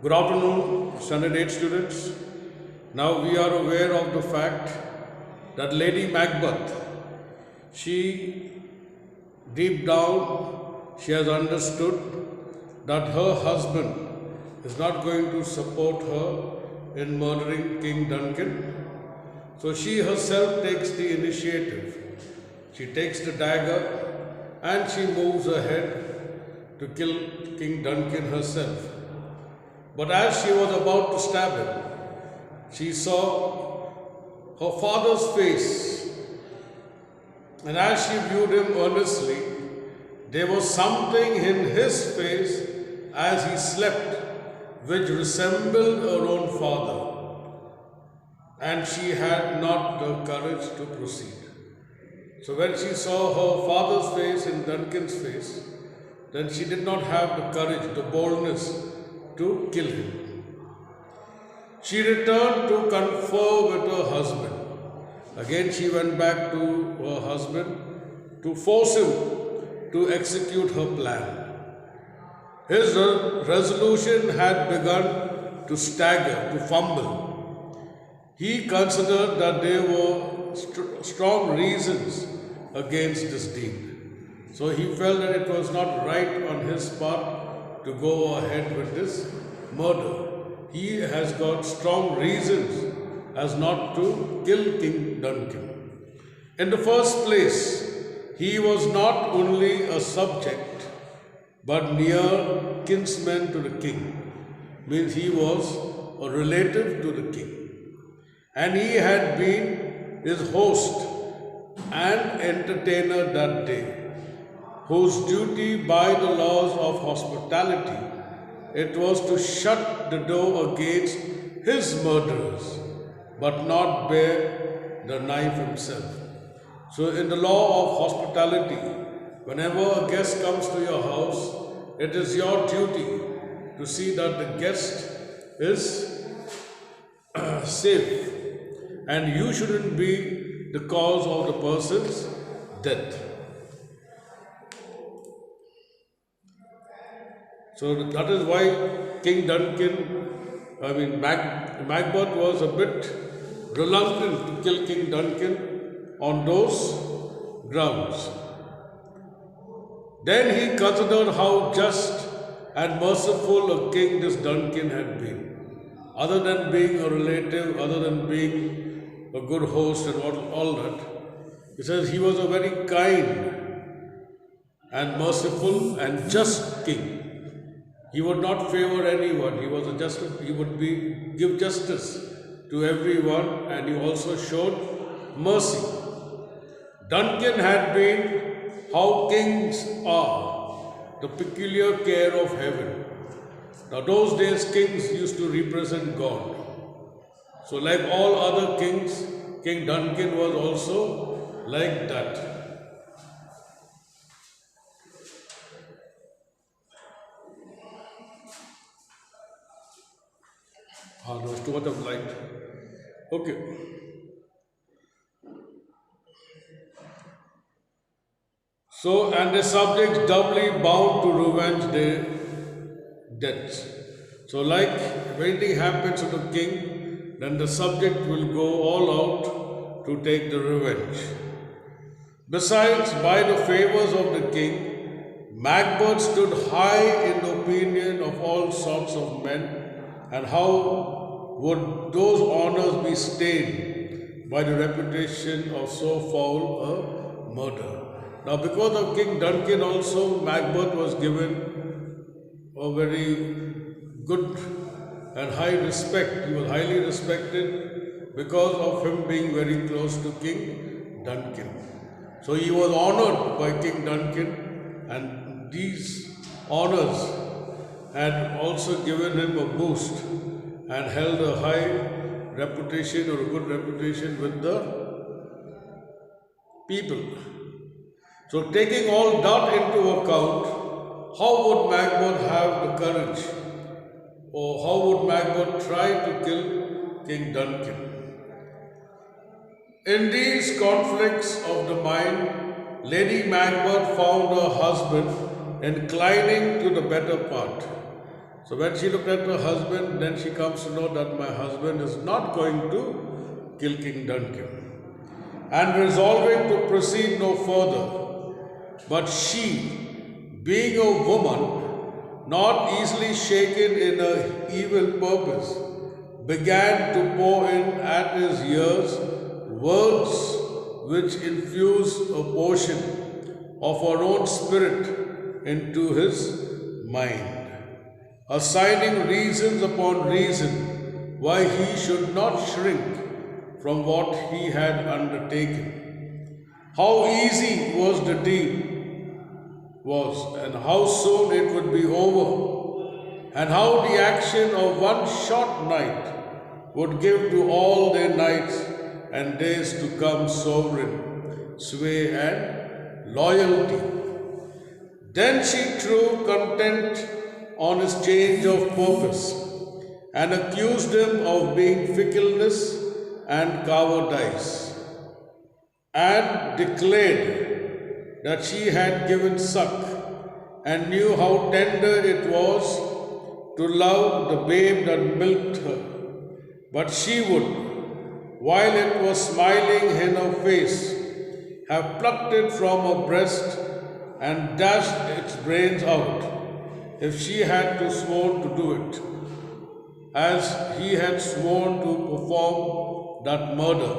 Good afternoon, Standard 8 students. Now we are aware of the fact that Lady Macbeth, she deep down, she has understood that her husband is not going to support her in murdering King Duncan. So she herself takes the initiative. She takes the dagger and she moves ahead to kill King Duncan herself. But as she was about to stab him, she saw her father's face, and as she viewed him earnestly, there was something in his face as he slept which resembled her own father, and she had not the courage to proceed. So when she saw her father's face in Duncan's face, then she did not have the courage, the boldness to kill him. She returned to confer with her husband. Again, she went back to her husband to force him to execute her plan. His resolution had begun to stagger, to fumble. He considered that there were strong reasons against this deed. So he felt that it was not right on his part to go ahead with this murder. He has got strong reasons as not to kill King Duncan. In the first place, he was not only a subject but near kinsman to the king. Means he was a relative to the king. And he had been his host and entertainer that day, whose duty by the laws of hospitality it was to shut the door against his murderers, but not bear the knife himself. So in the law of hospitality, whenever a guest comes to your house, it is your duty to see that the guest is safe, and you shouldn't be the cause of the person's death. So that is why King Duncan, Macbeth was a bit reluctant to kill King Duncan on those grounds. Then he considered how just and merciful a king this Duncan had been. Other than being a relative, other than being a good host and all that, he says he was a very kind and merciful and just king. He would not favor anyone. He would give justice to everyone, and he also showed mercy. Duncan had been how kings are, the peculiar care of heaven. Now those days kings used to represent God. So like all other kings, King Duncan was also like that. There was too much of light. Okay. So, and the subjects doubly bound to revenge their debts. So, like if anything happens to the king, then the subject will go all out to take the revenge. Besides, by the favors of the king, Macbeth stood high in the opinion of all sorts of men, and how would those honors be stained by the reputation of so foul a murder? Now, because of King Duncan also, Macbeth was given a very good and high respect. He was highly respected because of him being very close to King Duncan. So he was honored by King Duncan, and these honors had also given him a boost and held a high reputation or a good reputation with the people. So taking all that into account, how would Macbeth have the courage, or how would Macbeth try to kill King Duncan? In these conflicts of the mind, Lady Macbeth found her husband inclining to the better part, So when she looked at her husband, then she comes to know that my husband is not going to kill King Duncan. And resolving to proceed no further, but she, being a woman, not easily shaken in her evil purpose, began to pour in at his ears words which infused a portion of her own spirit into his mind, assigning reasons upon reason why he should not shrink from what he had undertaken. How easy was the deed was, and how soon it would be over, and how the action of one short night would give to all their nights and days to come sovereign sway and loyalty. Then she threw contempt on his change of purpose and accused him of being fickleness and cowardice, and declared that she had given suck and knew how tender it was to love the babe that milked her. But she would, while it was smiling in her face, have plucked it from her breast and dashed its brains out, if she had to sworn to do it, as he had sworn to perform that murder.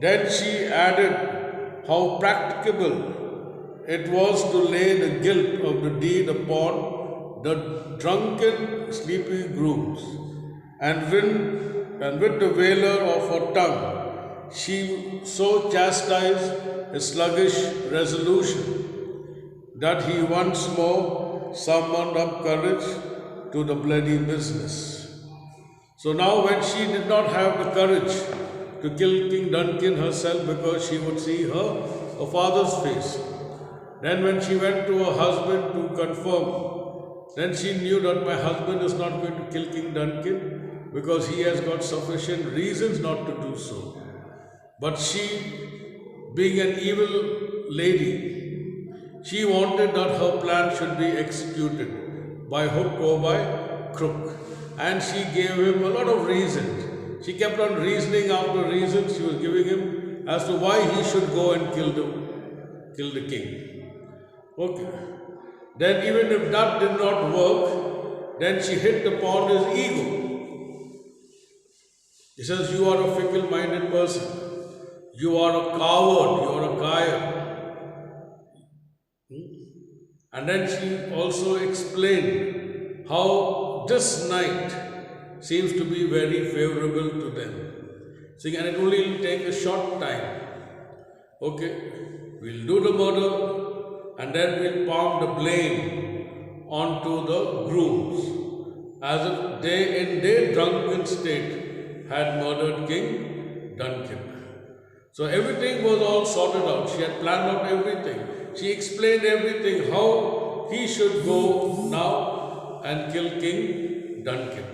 Then she added how practicable it was to lay the guilt of the deed upon the drunken, sleepy grooms, and with the valour of her tongue, she so chastised his sluggish resolution that he once more summoned up courage to the bloody business. So now, when she did not have the courage to kill King Duncan herself because she would see her father's face, then when she went to her husband to confirm, then she knew that my husband is not going to kill King Duncan because he has got sufficient reasons not to do so. But she, being an evil lady, she wanted that her plan should be executed by hook or by crook. And she gave him a lot of reasons. She kept on reasoning out the reasons she was giving him as to why he should go and kill the king. Okay. Then even if that did not work, then she hit upon his ego. He says, you are a fickle-minded person. You are a coward. You are a kaya. And then she also explained how this night seems to be very favorable to them. See, and it only will take a short time. Okay, we'll do the murder and then we'll palm the blame onto the grooms as if they, in their drunken state, had murdered King Duncan. So everything was all sorted out. She had planned out everything. She explained everything, how he should go now and kill King Duncan.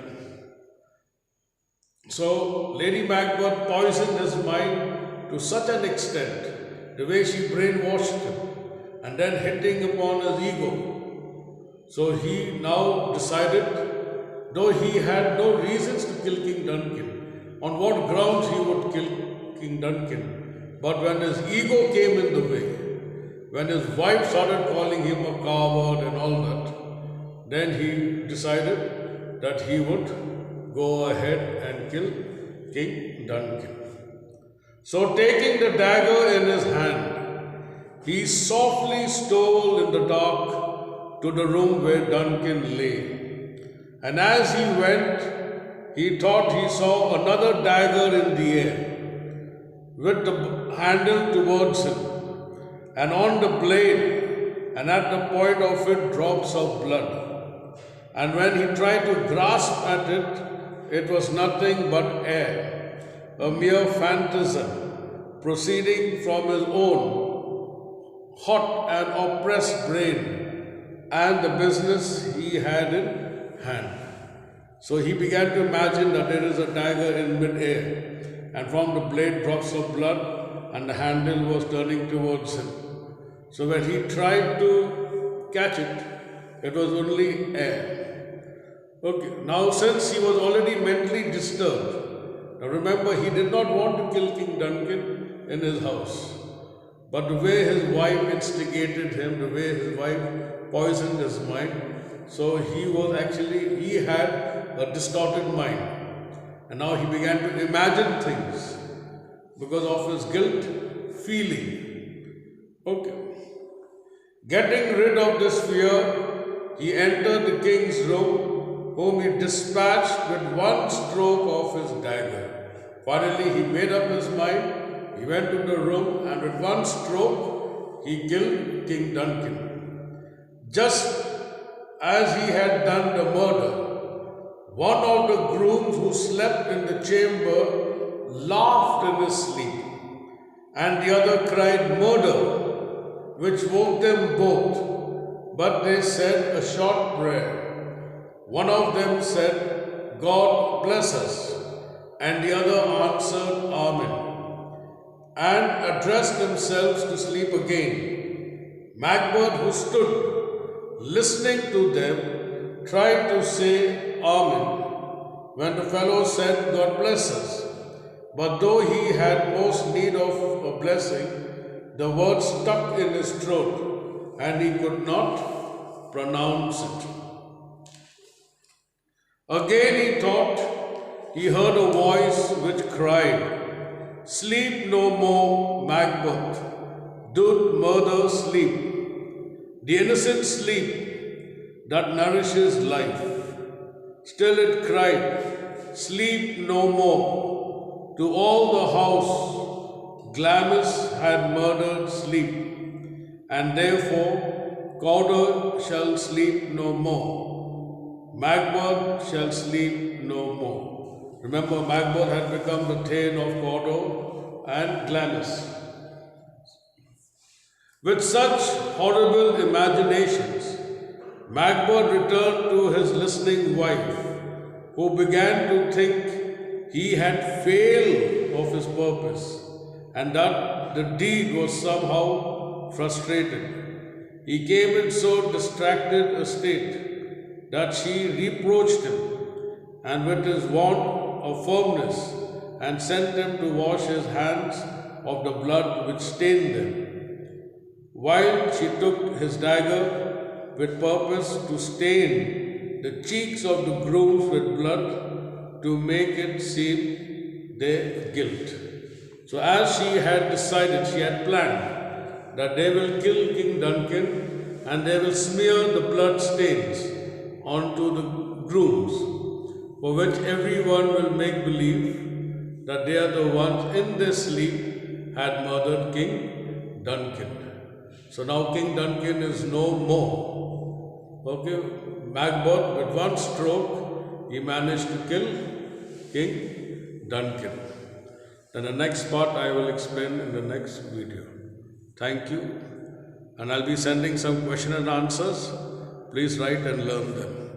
So Lady Macbeth poisoned his mind to such an extent, the way she brainwashed him, and then hitting upon his ego. So he now decided, though he had no reasons to kill King Duncan, on what grounds he would kill King Duncan. But when his ego came in the way, when his wife started calling him a coward and all that, then he decided that he would go ahead and kill King Duncan. So taking the dagger in his hand, he softly stole in the dark to the room where Duncan lay. And as he went, he thought he saw another dagger in the air, with the handle towards him, and on the blade, and at the point of it, drops of blood. And when he tried to grasp at it, it was nothing but air, a mere phantasm proceeding from his own hot and oppressed brain and the business he had in hand. So he began to imagine that there is a dagger in mid-air, and from the blade drops of blood, and the handle was turning towards him. So when he tried to catch it, it was only air. Okay, now since he was already mentally disturbed, now remember he did not want to kill King Duncan in his house. But the way his wife instigated him, the way his wife poisoned his mind, so he had a distorted mind. And now he began to imagine things because of his guilt feeling. Okay. Getting rid of this fear, he entered the king's room, whom he dispatched with one stroke of his dagger. Finally, he made up his mind. He went to the room and with one stroke, he killed King Duncan. Just as he had done the murder, one of the grooms who slept in the chamber laughed in his sleep, and the other cried, "Murder!" which woke them both. But they said a short prayer. One of them said, "God bless us," and the other answered, "Amen," and addressed themselves to sleep again. Macbeth, who stood listening to them, tried to say Amen when the fellow said, "God bless us." But though he had most need of a blessing, the word stuck in his throat and he could not pronounce it. Again he thought he heard a voice which cried, "Sleep no more, Macbeth. Do murder sleep, the innocent sleep that nourishes life." Still it cried, "Sleep no more." To all the house, Glamis had murdered sleep, and therefore Cawdor shall sleep no more. Macbeth shall sleep no more. Remember, Macbeth had become the Thane of Cawdor and Glamis. With such horrible imaginations, Macbeth returned to his listening wife, who began to think he had failed of his purpose and that the deed was somehow frustrated. He came in so distracted a state that she reproached him and with his want of firmness and sent him to wash his hands of the blood which stained them, while she took his dagger with purpose to stain the cheeks of the grooms with blood to make it seem their guilt. So as she had decided, she had planned that they will kill King Duncan and they will smear the blood stains onto the grooms, for which everyone will make believe that they are the ones in their sleep had murdered King Duncan. So now King Duncan is no more. Okay, Macbeth with one stroke, he managed to kill King Duncan. Then the next part I will explain in the next video. Thank you. And I'll be sending some question and answers. Please write and learn them.